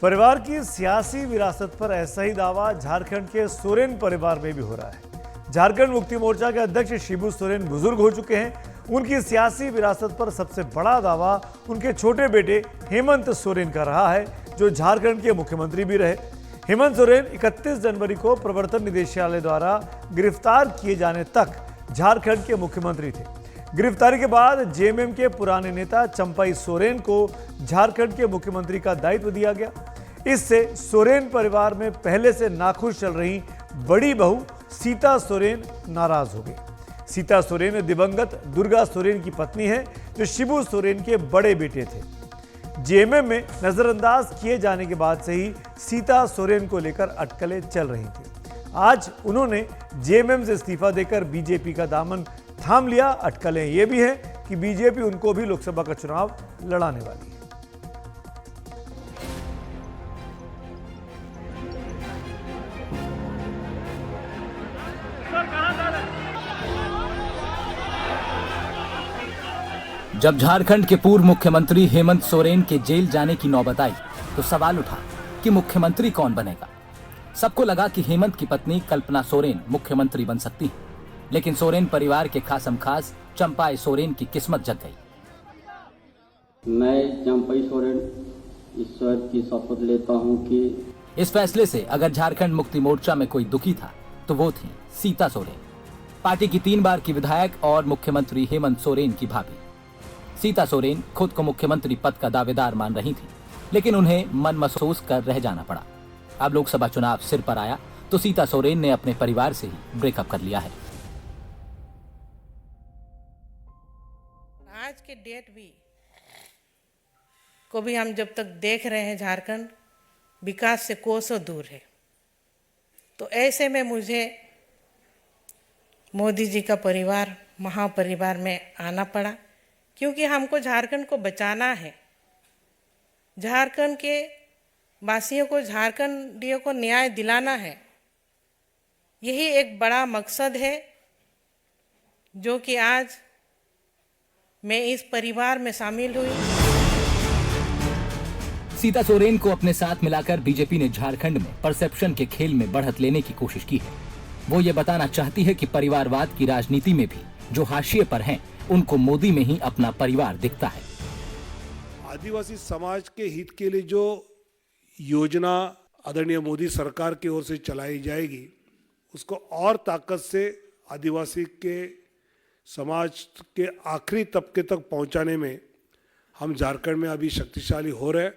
परिवार की सियासी विरासत पर ऐसा ही दावा झारखंड के सोरेन परिवार में भी हो रहा है। झारखंड मुक्ति मोर्चा के अध्यक्ष शिबू सोरेन बुजुर्ग हो चुके हैं। उनकी सियासी विरासत पर सबसे बड़ा दावा उनके छोटे बेटे हेमंत सोरेन का रहा है, जो झारखंड के मुख्यमंत्री भी रहे। हेमंत सोरेन 31 जनवरी को प्रवर्तन निदेशालय द्वारा गिरफ्तार किए जाने तक झारखंड के मुख्यमंत्री थे। गिरफ्तारी के बाद जेएमएम के पुराने नेता चंपाई सोरेन को झारखंड के मुख्यमंत्री का दायित्व दिया गया। इससे सोरेन परिवार में पहले से नाखुश चल रही बड़ी बहू सीता सोरेन नाराज हो गई। सीता सोरेन दिवंगत दुर्गा सोरेन की पत्नी है, जो शिबू सोरेन के बड़े बेटे थे। जेएमएम में नजरअंदाज किए जाने के बाद से ही सीता सोरेन को लेकर अटकलें चल रही थी। आज उन्होंने जेएमएम से इस्तीफा देकर बीजेपी का दामन थाम लिया। अटकलें ये भी है कि बीजेपी उनको भी लोकसभा का चुनाव लड़ाने वाली है। जब झारखंड के पूर्व मुख्यमंत्री हेमंत सोरेन के जेल जाने की नौबत आई तो सवाल उठा कि मुख्यमंत्री कौन बनेगा। सबको लगा कि हेमंत की पत्नी कल्पना सोरेन मुख्यमंत्री बन सकती है, लेकिन सोरेन परिवार के खासम खास चंपाई सोरेन की किस्मत जग गई। मैं चंपाई सोरेन ईश्वर की शपथ लेता हूं कि इस फैसले से अगर झारखंड मुक्ति मोर्चा में कोई दुखी था तो वो थी सीता सोरेन, पार्टी की 3 बार की विधायक और मुख्यमंत्री हेमंत सोरेन की भाभी। सीता सोरेन खुद को मुख्यमंत्री पद का दावेदार मान रही थी, लेकिन उन्हें मन महसूस कर रह जाना पड़ा। अब लोकसभा चुनाव सिर पर आया तो सीता सोरेन ने अपने परिवार से ही ब्रेकअप कर लिया है। आज के डेट भी हम जब तक देख रहे हैं, झारखंड विकास से कोसों दूर है। तो ऐसे में मुझे मोदी जी का परिवार, महापरिवार में आना पड़ा, क्योंकि हमको झारखंड को बचाना है। झारखंड के वासियों को, झारखंडियों को न्याय दिलाना है। यही एक बड़ा मकसद है, जो कि आज मैं इस परिवार में शामिल हुई। सीता सोरेन को अपने साथ मिलाकर बीजेपी ने झारखंड में परसेप्शन के खेल में बढ़त लेने की कोशिश की है। वो ये बताना चाहती है कि परिवारवाद की राजनीति में भी जो हाशिए पर हैं, उनको मोदी में ही अपना परिवार दिखता है। आदिवासी समाज के हित के लिए जो योजना आदरणीय मोदी सरकार की ओर से चलाई जाएगी, उसको और ताकत से आदिवासी के समाज के आखिरी तबके तक पहुंचाने में हम झारखंड में अभी शक्तिशाली हो रहे हैं,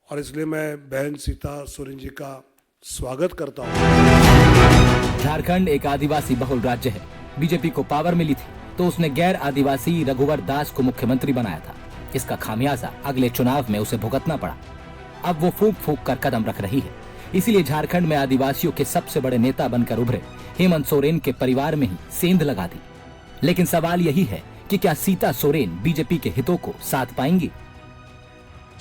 और इसलिए मैं बहन सीता सोरेन जी का स्वागत करता हूं। झारखंड एक आदिवासी बहुल राज्य है। बीजेपी को पावर मिली थी तो उसने गैर आदिवासी रघुवर दास को मुख्यमंत्री बनाया था। इसका खामियाजा अगले चुनाव में उसे भुगतना पड़ा। अब वो फूंक फूंक कर कदम रख रही है। इसीलिए झारखंड में आदिवासियों के सबसे बड़े नेता बनकर उभरे हेमंत सोरेन के परिवार में ही सेंध लगा दी। लेकिन सवाल यही है कि क्या सीता सोरेन बीजेपी के हितों को साध पाएंगी?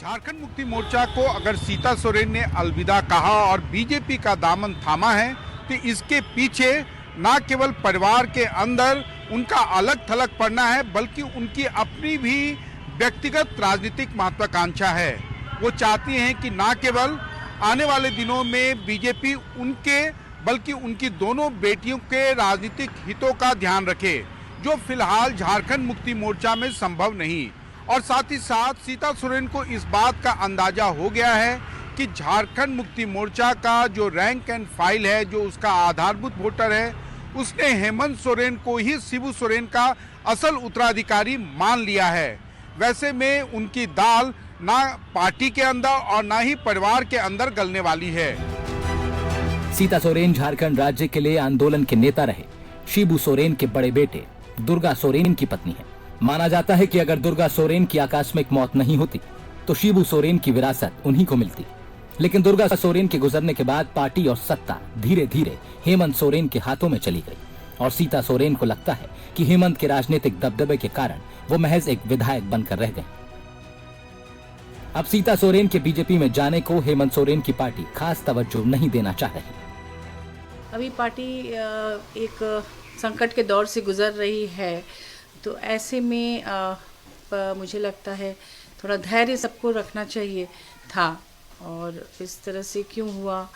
झारखंड मुक्ति मोर्चा को अगर सीता सोरेन ने अलविदा कहा और बीजेपी का दामन थामा है, तो इसके पीछे न केवल परिवार के अंदर उनका अलग थलग पड़ना है, बल्कि उनकी अपनी भी व्यक्तिगत राजनीतिक महत्वाकांक्षा है। वो चाहती हैं कि न केवल आने वाले दिनों में बीजेपी उनके, बल्कि उनकी दोनों बेटियों के राजनीतिक हितों का ध्यान रखे, जो फिलहाल झारखंड मुक्ति मोर्चा में संभव नहीं। और साथ ही साथ सीता सोरेन को इस बात का अंदाजा हो गया है कि झारखंड मुक्ति मोर्चा का जो रैंक एंड फाइल है, जो उसका आधारभूत वोटर है, उसने हेमंत सोरेन को ही शिबू सोरेन का असल उत्तराधिकारी मान लिया है। वैसे में उनकी दाल ना पार्टी के अंदर और ना ही परिवार के अंदर गलने वाली है। सीता सोरेन झारखंड राज्य के लिए आंदोलन के नेता रहे। शिबू सोरेन के बड़े बेटे दुर्गा सोरेन की पत्नी है। माना जाता है कि अगर दुर्गा सोरेन की आकस्मिक मौत नहीं होती तो शिबू सोरेन की विरासत उन्हीं को मिलती। लेकिन दुर्गा सोरेन के गुजरने के बाद पार्टी और सत्ता धीरे धीरे हेमंत सोरेन के हाथों में चली गई, और सीता सोरेन को लगता है कि हेमंत के राजनीतिक दबदबे के कारण वो महज एक विधायक बनकर रह गए। अब सीता सोरेन के बीजेपी में जाने को हेमंत सोरेन की पार्टी खास तवज्जो नहीं देना चाह रही। अभी पार्टी एक संकट के दौर से गुजर रही है, तो ऐसे में मुझे लगता है थोड़ा धैर्य सबको रखना चाहिए था। और इस तरह से क्यों हुआ,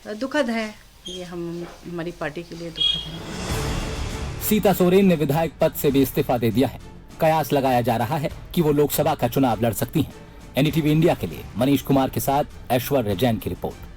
दुखद है ये, हमारी पार्टी के लिए दुखद है। सीता सोरेन ने विधायक पद से भी इस्तीफा दे दिया है। कयास लगाया जा रहा है कि वो लोकसभा का चुनाव लड़ सकती हैं। एनडीटीवी इंडिया के लिए मनीष कुमार के साथ ऐश्वर्या जैन की रिपोर्ट।